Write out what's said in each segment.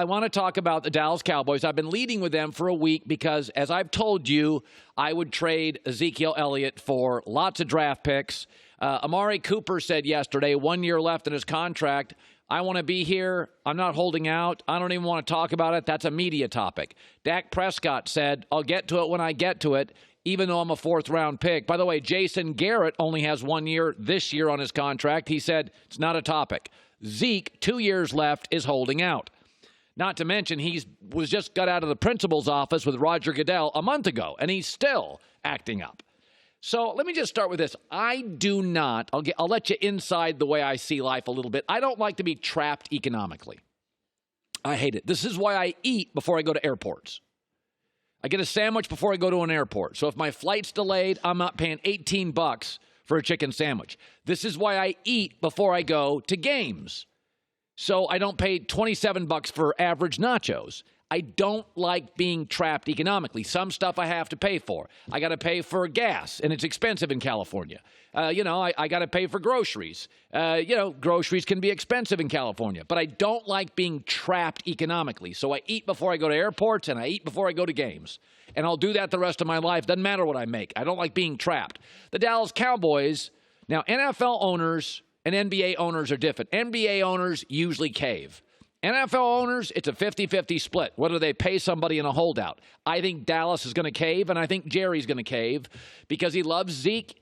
I want to talk about the Dallas Cowboys. I've been leading with them for a week because, as I've told you, I would trade Ezekiel Elliott for lots of draft picks. Amari Cooper said yesterday, 1 year left in his contract, I want to be here. I'm not holding out. I don't even want to talk about it. That's a media topic. Dak Prescott said, I'll get to it when I get to it, even though I'm a fourth-round pick. By the way, Jason Garrett only has 1 year this year on his contract. He said it's not a topic. Zeke, 2 years left, is holding out. Not to mention, was just got out of the principal's office with Roger Goodell a month ago, and he's still acting up. So let me just start with this. I do not, I'll let you inside the way I see life a little bit. I don't like to be trapped economically. I hate it. This is why I eat before I go to airports. I get a sandwich before I go to an airport. So if my flight's delayed, I'm not paying $18 for a chicken sandwich. This is why I eat before I go to games. So I don't pay $27 for average nachos. I don't like being trapped economically. Some stuff I have to pay for. I got to pay for gas, and it's expensive in California. I got to pay for groceries. Groceries can be expensive in California, but I don't like being trapped economically. So I eat before I go to airports, and I eat before I go to games. And I'll do that the rest of my life. Doesn't matter what I make. I don't like being trapped. The Dallas Cowboys, now NFL owners and NBA owners are different. NBA owners usually cave. NFL owners, it's a 50-50 split, whether they pay somebody in a holdout. I think Dallas is going to cave, and I think Jerry's going to cave because he loves Zeke.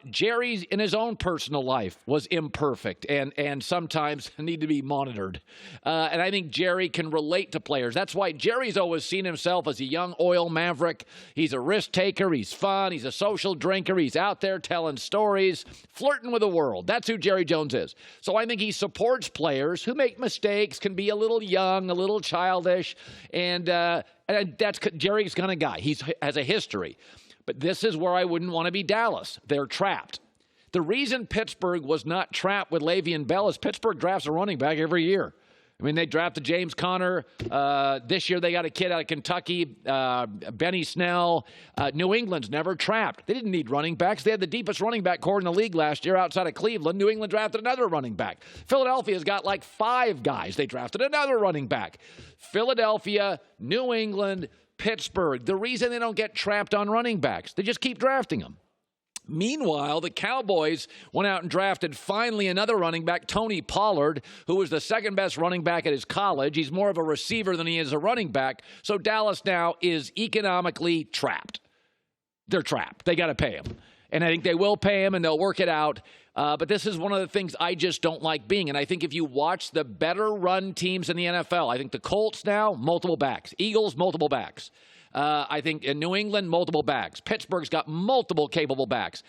Jerry, in his own personal life, was imperfect and sometimes need to be monitored. And I think Jerry can relate to players. That's why Jerry's always seen himself as a young oil maverick. He's a risk taker. He's fun. He's a social drinker. He's out there telling stories, flirting with the world. That's who Jerry Jones is. So I think he supports players who make mistakes, can be a little young, a little childish, and that's Jerry's kind of guy. He has a history. But this is where I wouldn't want to be Dallas. They're trapped. The reason Pittsburgh was not trapped with Le'Veon Bell is Pittsburgh drafts a running back every year. I mean, they drafted James Conner. This year they got a kid out of Kentucky, Benny Snell. New England's never trapped. They didn't need running backs. They had the deepest running back core in the league last year outside of Cleveland. New England drafted another running back. Philadelphia's got like 5 guys. They drafted another running back. Philadelphia, New England, Pittsburgh, the reason they don't get trapped on running backs, they just keep drafting them. Meanwhile, the Cowboys went out and drafted finally another running back, Tony Pollard, who was the second best running back at his college. He's more of a receiver than he is a running back. So Dallas now is economically trapped. They're trapped. They got to pay him. And I think they will pay him, and they'll work it out. But this is one of the things I just don't like being. And I think if you watch the better run teams in the NFL, I think the Colts now, multiple backs. Eagles, multiple backs. I think in New England, multiple backs. Pittsburgh's got multiple capable backs.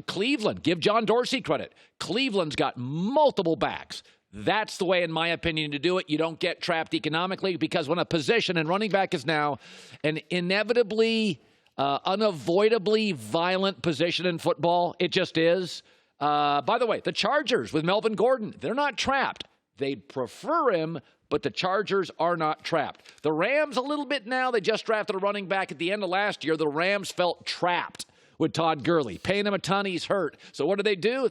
Cleveland, give John Dorsey credit. Cleveland's got multiple backs. That's the way, in my opinion, to do it. You don't get trapped economically because when a position, and running back is now an inevitably, unavoidably violent position in football, it just is. By the way, the Chargers with Melvin Gordon, they're not trapped. They'd prefer him, but the Chargers are not trapped. The Rams a little bit now. They just drafted a running back at the end of last year. The Rams felt trapped with Todd Gurley, paying him a ton. He's hurt. So what do?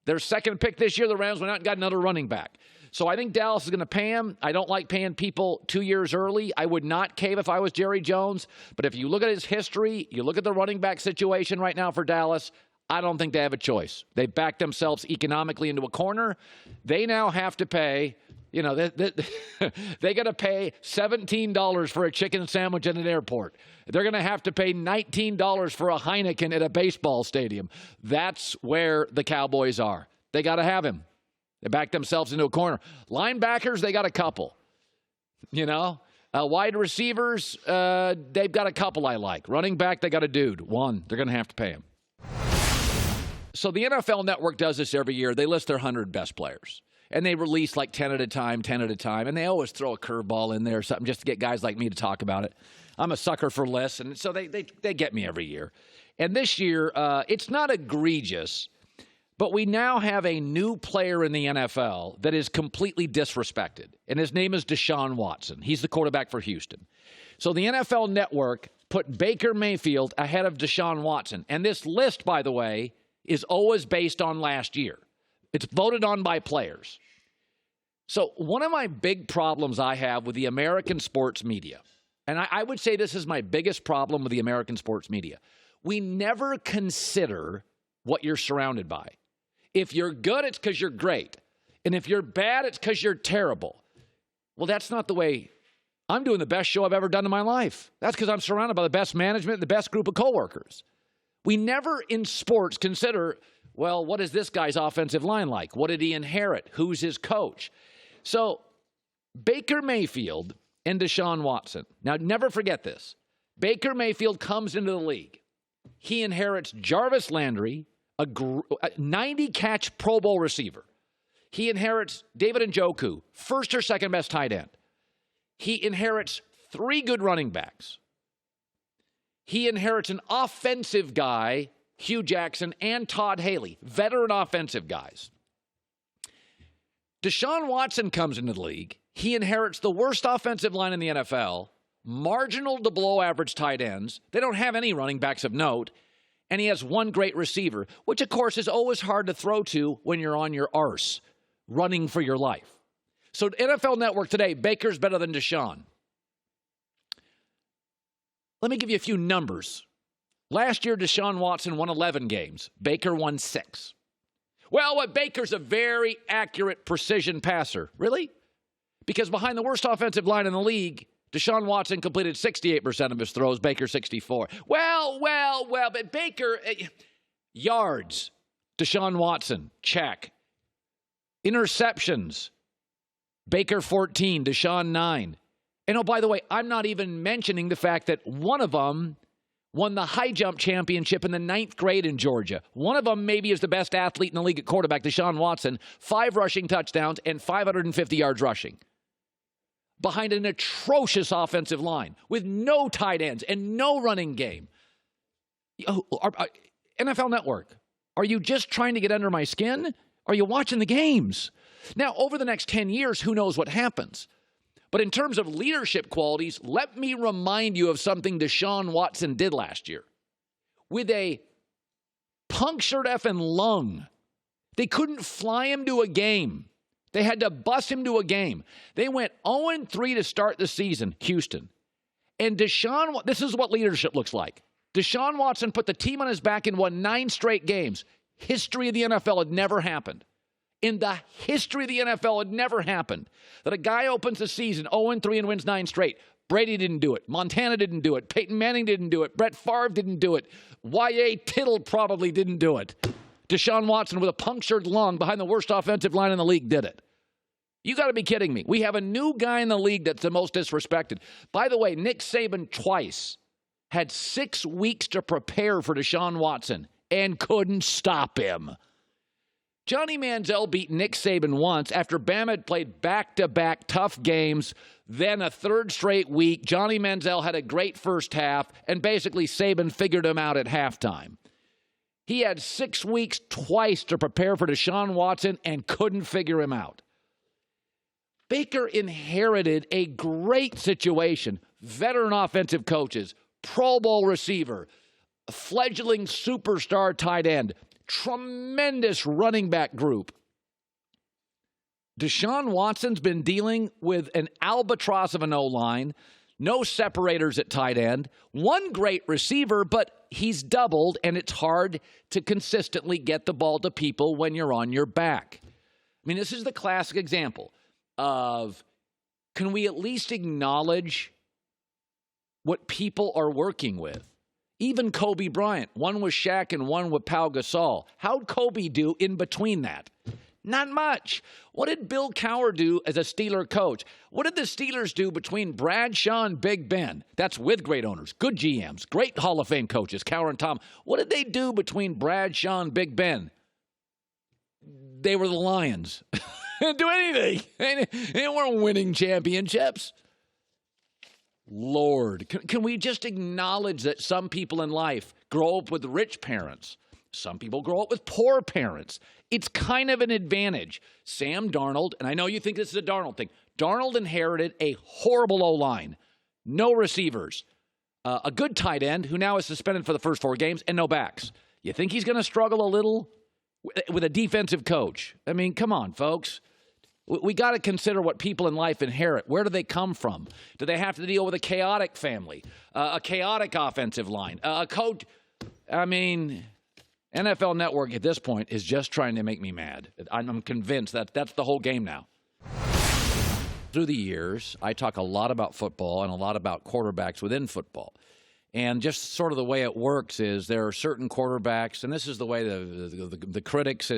Their second pick this year, the Rams went out and got another running back. So I think Dallas is going to pay him. I don't like paying people 2 years early. I would not cave if I was Jerry Jones. But if you look at his history, you look at the running back situation right now for Dallas, I don't think they have a choice. They backed themselves economically into a corner. They now have to pay, they got to pay $17 for a chicken sandwich at an airport. They're going to have to pay $19 for a Heineken at a baseball stadium. That's where the Cowboys are. They got to have him. They backed themselves into a corner. Linebackers, they got a couple. Wide receivers, they've got a couple I like. Running back, they got a dude. One. They're going to have to pay him. So the NFL Network does this every year. They list their 100 best players. And they release like 10 at a time. And they always throw a curveball in there or something just to get guys like me to talk about it. I'm a sucker for lists, and so they get me every year. And this year, it's not egregious, but we now have a new player in the NFL that is completely disrespected. And his name is Deshaun Watson. He's the quarterback for Houston. So the NFL Network put Baker Mayfield ahead of Deshaun Watson. And this list, by the way, is always based on last year. It's voted on by players. So one of my big problems I have with the American sports media, and I would say this is my biggest problem with the American sports media, we never consider what you're surrounded by. If you're good, it's because you're great. And if you're bad, it's because you're terrible. Well, that's not the way. I'm doing the best show I've ever done in my life. That's because I'm surrounded by the best management and the best group of coworkers. We never in sports consider, well, what is this guy's offensive line like? What did he inherit? Who's his coach? So Baker Mayfield and Deshaun Watson. Now, never forget this. Baker Mayfield comes into the league. He inherits Jarvis Landry, a 90-catch Pro Bowl receiver. He inherits David Njoku, first or second best tight end. He inherits 3 good running backs. He inherits an offensive guy, Hugh Jackson, and Todd Haley, veteran offensive guys. Deshaun Watson comes into the league. He inherits the worst offensive line in the NFL, marginal to below average tight ends. They don't have any running backs of note. And he has 1 great receiver, which, of course, is always hard to throw to when you're on your arse, running for your life. So NFL Network today, Baker's better than Deshaun. Let me give you a few numbers. Last year, Deshaun Watson won 11 games. Baker won 6. Well, Baker's a very accurate precision passer. Really? Because behind the worst offensive line in the league, Deshaun Watson completed 68% of his throws, Baker 64%. Well, but Baker, yards, Deshaun Watson, check. Interceptions, Baker 14, Deshaun 9. And oh, by the way, I'm not even mentioning the fact that one of them won the high jump championship in the 9th grade in Georgia. One of them maybe is the best athlete in the league at quarterback, Deshaun Watson, 5 rushing touchdowns and 550 yards rushing. Behind an atrocious offensive line with no tight ends and no running game. NFL Network, are you just trying to get under my skin? Are you watching the games? Now, over the next 10 years, who knows what happens? But in terms of leadership qualities, let me remind you of something Deshaun Watson did last year. With a punctured effing lung, they couldn't fly him to a game. They had to bus him to a game. They went 0-3 to start the season, Houston. And Deshaun, this is what leadership looks like. Deshaun Watson put the team on his back and won 9 straight games. History of the NFL had never happened. In the history of the NFL, it never happened that a guy opens the season 0-3 and wins 9 straight. Brady didn't do it. Montana didn't do it. Peyton Manning didn't do it. Brett Favre didn't do it. Y.A. Tittle probably didn't do it. Deshaun Watson with a punctured lung behind the worst offensive line in the league did it. You got to be kidding me. We have a new guy in the league that's the most disrespected. By the way, Nick Saban twice had 6 weeks to prepare for Deshaun Watson and couldn't stop him. Johnny Manziel beat Nick Saban once after Bama had played back-to-back tough games, then a 3rd straight week. Johnny Manziel had a great first half, and basically Saban figured him out at halftime. He had 6 weeks twice to prepare for Deshaun Watson and couldn't figure him out. Baker inherited a great situation. Veteran offensive coaches, Pro Bowl receiver, fledgling superstar tight end, tremendous running back group. Deshaun Watson's been dealing with an albatross of an O-line, no separators at tight end, 1 great receiver, but he's doubled, and it's hard to consistently get the ball to people when you're on your back. I mean, this is the classic example of, can we at least acknowledge what people are working with? Even Kobe Bryant, one with Shaq and one with Pau Gasol. How'd Kobe do in between that? Not much. What did Bill Cowher do as a Steeler coach? What did the Steelers do between Bradshaw and Big Ben? That's with great owners, good GMs, great Hall of Fame coaches, Cowher and Tom. What did they do between Bradshaw and Big Ben? They were the Lions. They didn't do anything. They weren't winning championships. Lord, can we just acknowledge that some people in life grow up with rich parents? Some people grow up with poor parents. It's kind of an advantage. Sam Darnold, and I know you think this is a Darnold thing. Darnold inherited a horrible O-line, no receivers, a good tight end who now is suspended for the first 4 games, and no backs. You think he's going to struggle a little with a defensive coach? I mean, come on, folks. We got to consider what people in life inherit. Where do they come from? Do they have to deal with a chaotic family, a chaotic offensive line, a coach? I mean, NFL Network at this point is just trying to make me mad. I'm convinced that that's the whole game now. Through the years, I talk a lot about football and a lot about quarterbacks within football. And just sort of the way it works is there are certain quarterbacks, and this is the way the critics,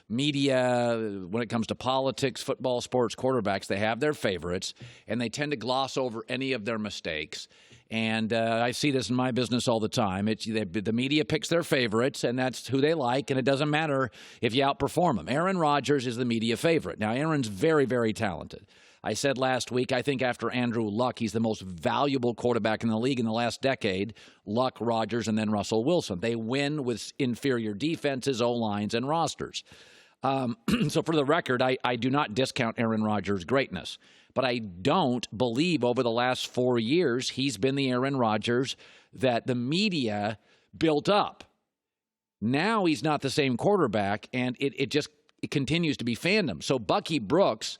media, when it comes to politics, football, sports, quarterbacks, they have their favorites, and they tend to gloss over any of their mistakes. And I see this in my business all the time. The media picks their favorites, and that's who they like, and it doesn't matter if you outperform them. Aaron Rodgers is the media favorite. Now, Aaron's very, very talented. I said last week, I think after Andrew Luck, he's the most valuable quarterback in the league in the last decade. Luck, Rodgers, and then Russell Wilson. They win with inferior defenses, O-lines, and rosters. So for the record, I do not discount Aaron Rodgers' greatness. But I don't believe over the last 4 years he's been the Aaron Rodgers that the media built up. Now he's not the same quarterback, and it continues to be fandom. So Bucky Brooks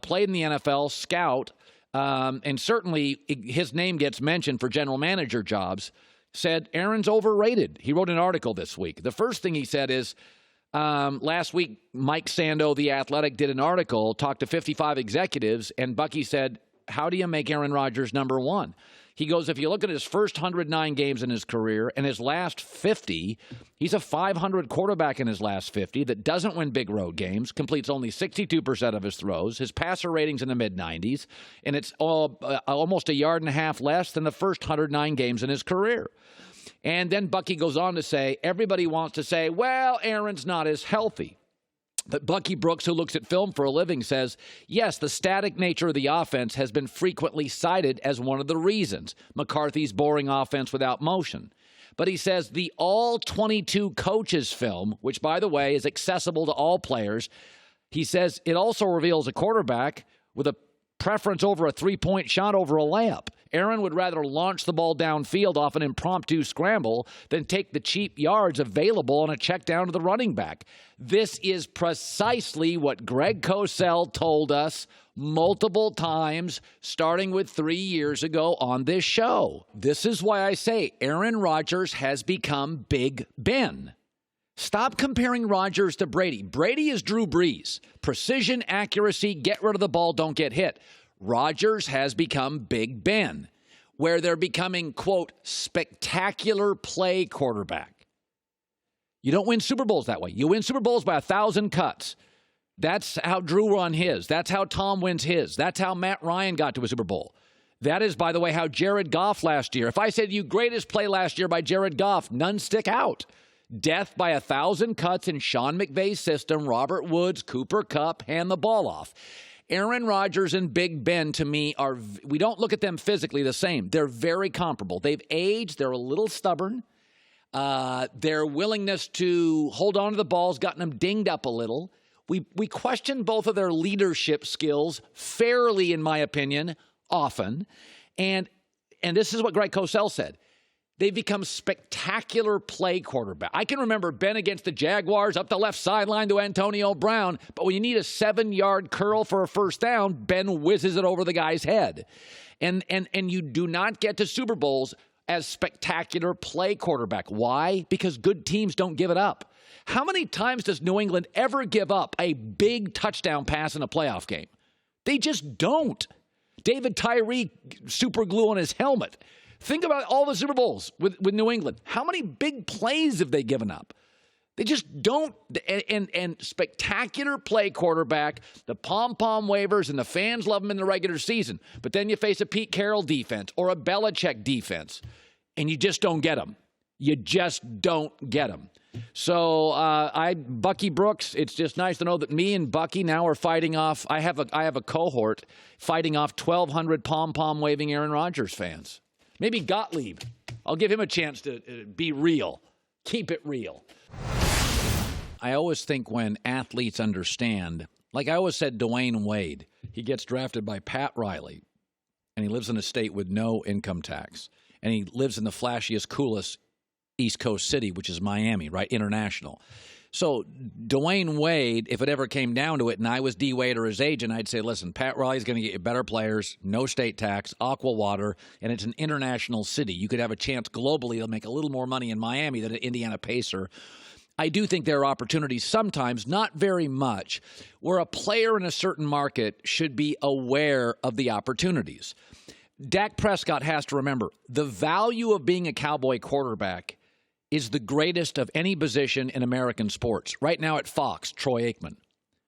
played in the NFL, scout, and certainly his name gets mentioned for general manager jobs, said Aaron's overrated. He wrote an article this week. The first thing he said is, last week, Mike Sando, The Athletic, did an article, talked to 55 executives, and Bucky said, how do you make Aaron Rodgers number one? He goes, if you look at his first 109 games in his career and his last 50, he's a 500 quarterback in his last 50 that doesn't win big road games, completes only 62% of his throws. His passer rating's in the mid-90s, and it's almost a yard and a half less than the first 109 games in his career. And then Bucky goes on to say, everybody wants to say, well, Aaron's not as healthy. But Bucky Brooks, who looks at film for a living, says, yes, the static nature of the offense has been frequently cited as one of the reasons. McCarthy's boring offense without motion. But he says the all-22 coaches film, which, by the way, is accessible to all players, he says it also reveals a quarterback with a preference over a three-point shot over a layup. Aaron would rather launch the ball downfield off an impromptu scramble than take the cheap yards available on a check down to the running back. This is precisely what Greg Cosell told us multiple times, starting with 3 years ago on this show. This is why I say Aaron Rodgers has become Big Ben. Stop comparing Rodgers to Brady. Brady is Drew Brees. Precision, accuracy, get rid of the ball, don't get hit. Rodgers has become Big Ben, where they're becoming, quote, spectacular play quarterback. You don't win Super Bowls that way. You win Super Bowls by 1,000 cuts. That's how Drew won his. That's how Tom wins his. That's how Matt Ryan got to a Super Bowl. That is, by the way, how Jared Goff last year. If I said you greatest play last year by Jared Goff, none stick out. Death by 1,000 cuts in Sean McVay's system, Robert Woods, Cooper Kupp, hand the ball off. Aaron Rodgers and Big Ben, to me, we don't look at them physically the same. They're very comparable. They've aged. They're a little stubborn. Their willingness to hold on to the ball has gotten them dinged up a little. We question both of their leadership skills fairly, in my opinion, often. And this is what Greg Cosell said. They've become spectacular play quarterback. I can remember Ben against the Jaguars up the left sideline to Antonio Brown, but when you need a 7-yard curl for a first down, Ben whizzes it over the guy's head. And you do not get to Super Bowls as spectacular play quarterback. Why? Because good teams don't give it up. How many times does New England ever give up a big touchdown pass in a playoff game? They just don't. David Tyree super glue on his helmet. Think about all the Super Bowls with New England. How many big plays have they given up? They just don't. And spectacular play quarterback, the pom-pom wavers, and the fans love him in the regular season. But then you face a Pete Carroll defense or a Belichick defense, and you just don't get them. You just don't get them. So Bucky Brooks, it's just nice to know that me and Bucky now are fighting off. I have a cohort fighting off 1,200 pom-pom waving Aaron Rodgers fans. Maybe Gottlieb. I'll give him a chance to be real. Keep it real. I always think when athletes understand, like I always said, Dwayne Wade, he gets drafted by Pat Riley, and he lives in a state with no income tax. And he lives in the flashiest, coolest East Coast city, which is Miami, right? International. So Dwayne Wade, if it ever came down to it, and I was D. Wade or his agent, I'd say, listen, Pat Riley's going to get you better players, no state tax, aqua water, and it's an international city. You could have a chance globally to make a little more money in Miami than an Indiana Pacer. I do think there are opportunities sometimes, not very much, where a player in a certain market should be aware of the opportunities. Dak Prescott has to remember the value of being a Cowboy quarterback is the greatest of any position in American sports. Right now at Fox, Troy Aikman.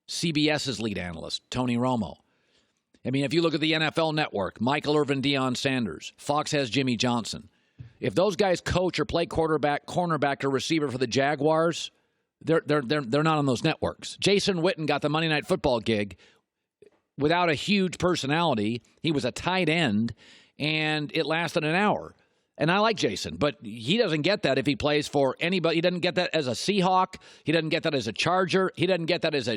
CBS's lead analyst, Tony Romo. I mean, if you look at the NFL Network, Michael Irvin, Deion Sanders. Fox has Jimmy Johnson. If those guys coach or play quarterback, cornerback, or receiver for the Jaguars, they're not on those networks. Jason Witten got the Monday Night Football gig without a huge personality. He was a tight end, and it lasted an hour. And I like Jason, but he doesn't get that if he plays for anybody. He doesn't get that as a Seahawk. He doesn't get that as a Charger. He doesn't get that as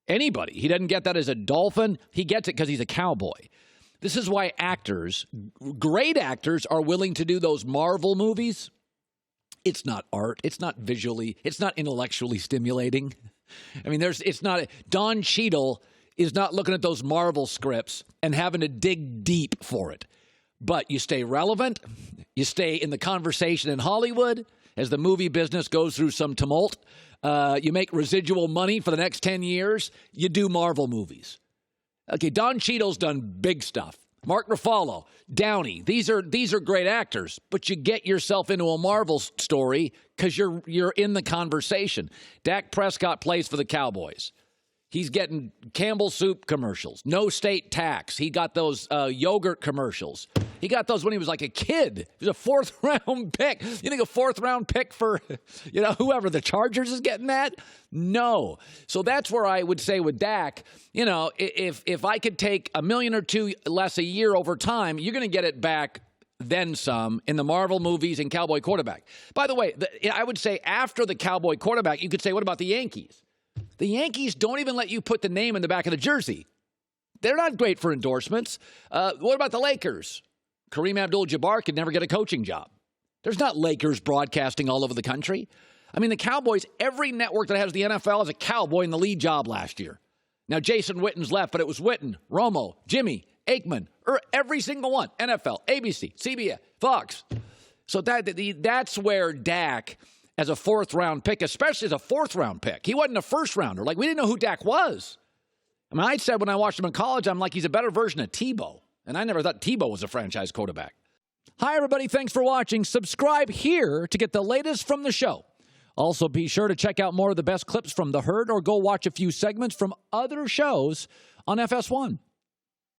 anybody. He doesn't get that as a Dolphin. He gets it because he's a Cowboy. This is why actors, great actors, are willing to do those Marvel movies. It's not art. It's not visually. It's not intellectually stimulating. I mean, it's not. Don Cheadle is not looking at those Marvel scripts and having to dig deep for it. But you stay relevant, you stay in the conversation in Hollywood as the movie business goes through some tumult. You make residual money for the next 10 years. You do Marvel movies. Okay, Don Cheadle's done big stuff. Mark Ruffalo, Downey, these are great actors, but you get yourself into a Marvel story because you're in the conversation. Dak Prescott plays for the Cowboys. He's getting Campbell soup commercials, no state tax. He got those yogurt commercials. He got those when he was like a kid. He was a fourth-round pick. You think a fourth-round pick for, whoever the Chargers is getting that? No. So that's where I would say with Dak, if I could take $1 million or $2 million less a year over time, you're going to get it back then some in the Marvel movies and Cowboy quarterback. By the way, I would say after the Cowboy quarterback, you could say, what about the Yankees? The Yankees don't even let you put the name in the back of the jersey. They're not great for endorsements. What about the Lakers? Kareem Abdul-Jabbar could never get a coaching job. There's not Lakers broadcasting all over the country. I mean, the Cowboys, every network that has the NFL has a Cowboy in the lead job last year. Now, Jason Witten's left, but it was Witten, Romo, Jimmy, Aikman, every single one. NFL, ABC, CBS, Fox. So that's where Dak, as a fourth-round pick, especially as a fourth-round pick. He wasn't a first-rounder. Like, we didn't know who Dak was. I mean, I said when I watched him in college, I'm like, he's a better version of Tebow. And I never thought Tebow was a franchise quarterback. Hi, everybody. Thanks for watching. Subscribe here to get the latest from the show. Also, be sure to check out more of the best clips from The Herd or go watch a few segments from other shows on FS1.